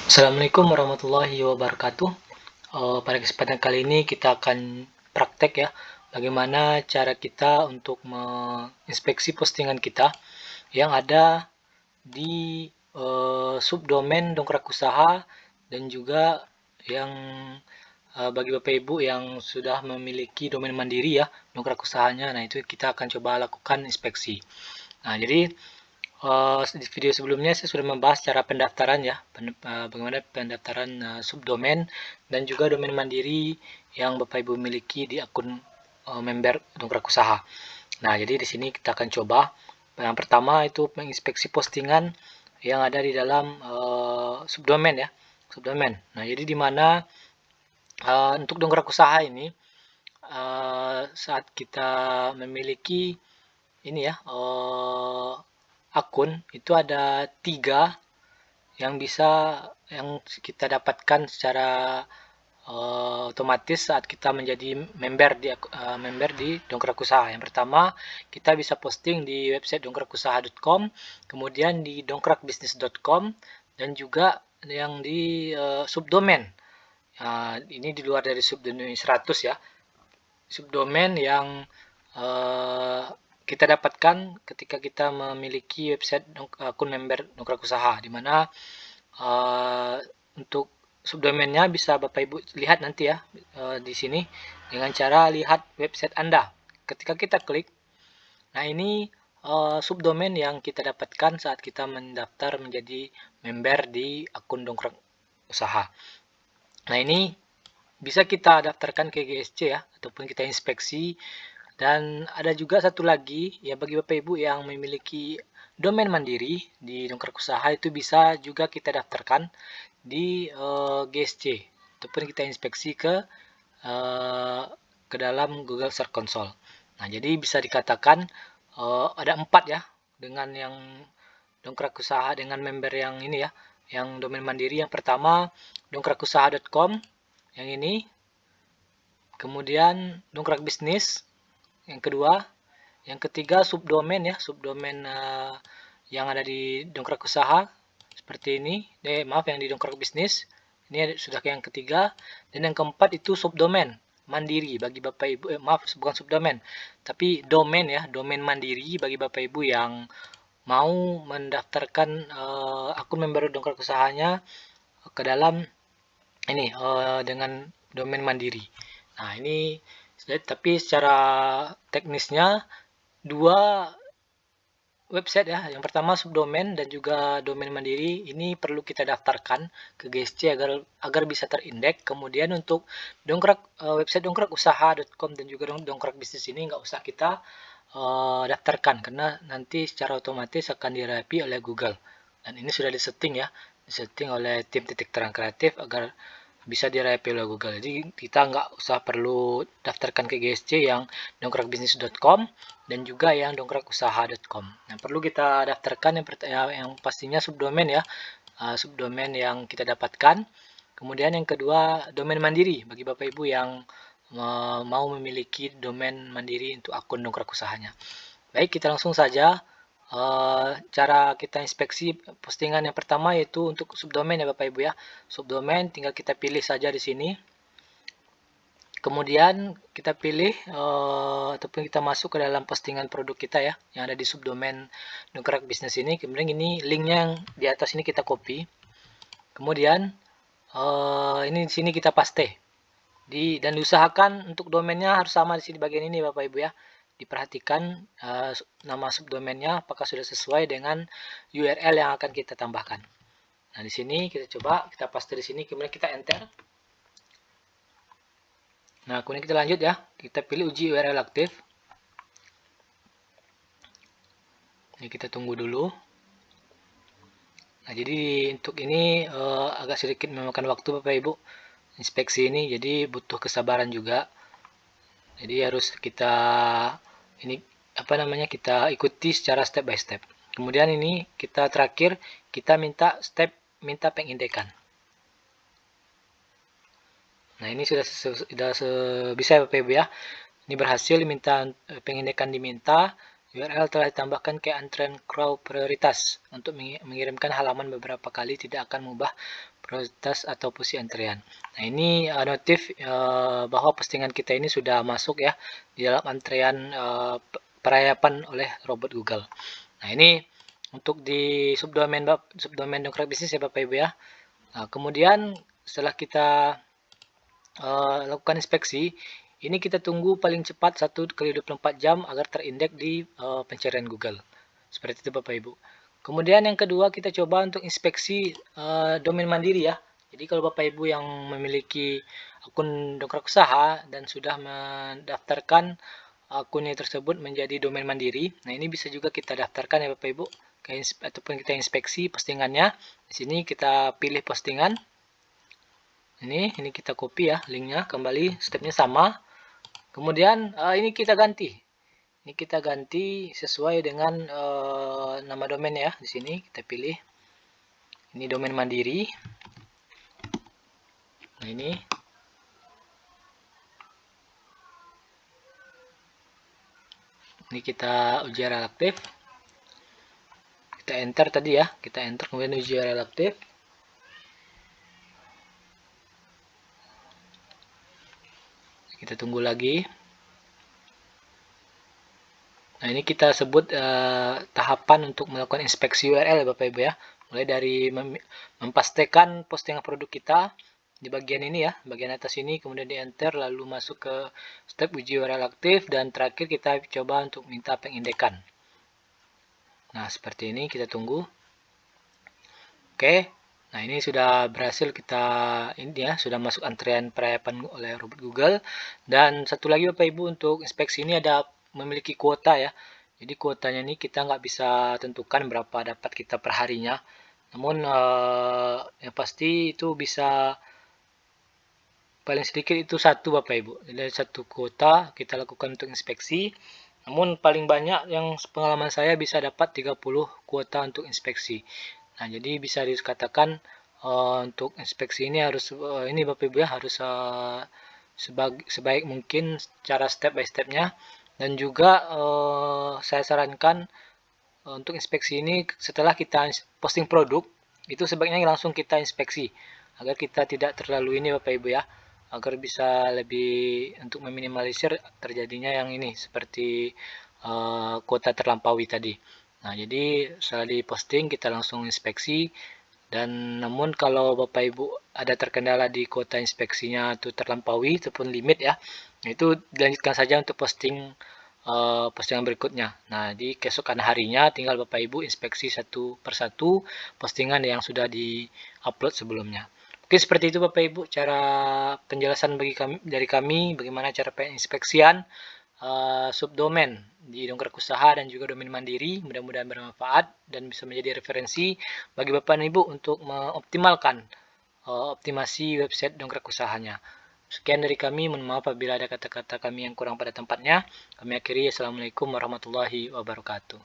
Assalamualaikum warahmatullahi wabarakatuh. Pada kesempatan kali ini kita akan praktek ya, bagaimana cara kita untuk menginspeksi postingan kita yang ada di subdomain dongkrak usaha dan juga yang bagi Bapak Ibu yang sudah memiliki domain mandiri ya, dongkrak usahanya. Nah, itu kita akan coba lakukan inspeksi. Nah, jadi di video sebelumnya saya sudah membahas cara pendaftaran ya, bagaimana pendaftaran subdomain dan juga domain mandiri yang Bapak Ibu miliki di akun member dongkrak usaha. Nah, jadi di sini kita akan coba. Yang pertama itu menginspeksi postingan yang ada di dalam subdomain ya, subdomain. Nah, jadi di mana untuk dongkrak usaha ini saat kita memiliki ini ya akun itu ada 3 yang kita dapatkan secara otomatis saat kita menjadi member di dongkrak usaha. Yang pertama, kita bisa posting di website dongkrakusaha.com, kemudian di dongkrakbisnis.com, dan juga yang di subdomain. Ini di luar dari subdomain 100 ya. Subdomain yang kita dapatkan ketika kita memiliki website akun member dongkrak usaha, di mana untuk subdomainnya bisa Bapak Ibu lihat nanti ya di sini dengan cara lihat website Anda. Ketika kita klik, nah ini subdomain yang kita dapatkan saat kita mendaftar menjadi member di akun dongkrak usaha. Nah, ini bisa kita daftarkan ke GSC ya, ataupun kita inspeksi. Dan ada juga satu lagi, ya bagi Bapak Ibu yang memiliki domain mandiri di dongkrak usaha itu bisa juga kita daftarkan di GSC, ataupun kita inspeksi ke dalam Google Search Console. Nah, jadi bisa dikatakan ada 4 ya, dengan yang dongkrak usaha dengan member yang ini ya, yang domain mandiri. Yang pertama dongkrakusaha.com, yang ini. Kemudian dongkrak bisnis, yang kedua. Yang ketiga subdomain ya, subdomain yang ada di dongkrak usaha seperti ini. Maaf, yang di dongkrak bisnis. Ini sudah yang ketiga. Dan yang keempat itu subdomain mandiri bagi Bapak Ibu. Maaf, bukan subdomain, tapi domain ya, domain mandiri bagi Bapak Ibu yang mau mendaftarkan akun member dongkrak usahanya ke dalam ini dengan domain mandiri. Nah, ini tapi secara teknisnya dua website ya. Yang pertama subdomain dan juga domain mandiri ini perlu kita daftarkan ke GSC agar bisa terindeks. Kemudian untuk website dongkrakusaha.com dan juga dongkrak bisnis ini nggak usah kita daftarkan karena nanti secara otomatis akan dirapi oleh Google. Dan ini sudah disetting ya, disetting oleh tim titik terang kreatif agar bisa dirapi oleh Google. Jadi kita nggak usah perlu daftarkan ke GSC yang dongkrakbisnis.com dan juga yang dongkrakusaha.com. Yang perlu kita daftarkan yang pastinya subdomain ya, subdomain yang kita dapatkan. Kemudian yang kedua domain mandiri bagi Bapak Ibu yang mau memiliki domain mandiri untuk akun dongkrak usahanya. Baik, kita langsung saja cara kita inspeksi postingan yang pertama yaitu untuk subdomain ya Bapak Ibu ya. Subdomain tinggal kita pilih saja di sini. Kemudian kita pilih ataupun kita masuk ke dalam postingan produk kita ya yang ada di subdomain dongkrak bisnis ini. Kemudian ini linknya yang di atas ini kita copy. Kemudian ini di sini kita paste. Dan diusahakan untuk domainnya harus sama di sini bagian ini Bapak Ibu ya. Diperhatikan nama subdomainnya apakah sudah sesuai dengan URL yang akan kita tambahkan. Nah, di sini kita coba kita paste di sini, kemudian kita enter. Nah, kemudian kita lanjut ya. Kita pilih uji URL aktif. Ini kita tunggu dulu. Nah, jadi untuk ini agak sedikit memakan waktu Bapak Ibu inspeksi ini, jadi butuh kesabaran juga. Jadi harus kita kita ikuti secara step by step. Kemudian ini kita terakhir kita minta pengindekan. Nah, ini sudah bisa ya Bapak Ibu ya. Ini berhasil minta pengindekan diminta. URL telah ditambahkan ke antrean crawl prioritas untuk mengirimkan halaman beberapa kali, tidak akan mengubah prioritas atau posisi antrean. Nah, ini notif bahwa postingan kita ini sudah masuk ya di dalam antrean perayapan oleh robot Google. Nah, ini untuk di subdomain dongkrak bisnis ya Bapak Ibu ya. Nah, kemudian setelah kita lakukan inspeksi, ini kita tunggu paling cepat 1x24 jam agar terindeks di pencarian Google. Seperti itu Bapak Ibu. Kemudian yang kedua kita coba untuk inspeksi domain mandiri ya. Jadi kalau Bapak Ibu yang memiliki akun dongkrak usaha dan sudah mendaftarkan akunnya tersebut menjadi domain mandiri, nah ini bisa juga kita daftarkan ya Bapak Ibu, ataupun kita inspeksi postingannya. Di sini kita pilih postingan. Ini kita copy ya linknya, kembali stepnya sama. Kemudian ini kita ganti. Ini kita ganti sesuai dengan nama domain ya. Di sini kita pilih. Ini domain mandiri. Nah, ini. Ini kita uji URL aktif. Kita enter tadi ya. Kita enter kemudian uji URL aktif. Kita tunggu lagi. Nah, ini kita sebut tahapan untuk melakukan inspeksi URL ya Bapak Ibu ya. Mulai dari mempastikan postingan produk kita di bagian ini ya, bagian atas ini, kemudian di enter, lalu masuk ke step uji URL aktif, dan terakhir kita coba untuk minta pengindekan. Nah, seperti ini, kita tunggu. Oke, nah ini sudah berhasil kita, ini ya, sudah masuk antrean perayapan oleh robot Google. Dan satu lagi Bapak Ibu, untuk inspeksi ini ada memiliki kuota ya. Jadi kuotanya ini kita nggak bisa tentukan berapa dapat kita per harinya. Namun yang pasti itu bisa paling sedikit itu satu Bapak Ibu. Dari satu kuota kita lakukan untuk inspeksi. Namun paling banyak yang pengalaman saya bisa dapat 30 kuota untuk inspeksi. Nah, jadi bisa dikatakan untuk inspeksi ini harus ini Bapak Ibu ya, harus sebaik mungkin cara step by stepnya. Dan juga saya sarankan untuk inspeksi ini setelah kita posting produk itu sebaiknya langsung kita inspeksi agar kita tidak terlalu ini Bapak Ibu ya, agar bisa lebih untuk meminimalisir terjadinya yang ini seperti kuota terlampaui tadi. Nah, jadi setelah diposting kita langsung inspeksi. Dan namun kalau Bapak Ibu ada terkendala di kuota inspeksinya itu terlampaui ataupun limit ya, itu dilanjutkan saja untuk postingan berikutnya. Nah, di keesokan harinya tinggal Bapak Ibu inspeksi satu persatu postingan yang sudah di-upload sebelumnya. Mungkin seperti itu Bapak Ibu cara penjelasan dari kami bagaimana cara penginspeksian subdomain di dongkrak usaha dan juga domain mandiri. Mudah-mudahan bermanfaat dan bisa menjadi referensi bagi Bapak dan Ibu untuk mengoptimalkan optimasi website dongkrak usahanya. Sekian dari kami, mohon maaf apabila ada kata-kata kami yang kurang pada tempatnya. Kami akhiri, Assalamualaikum warahmatullahi wabarakatuh.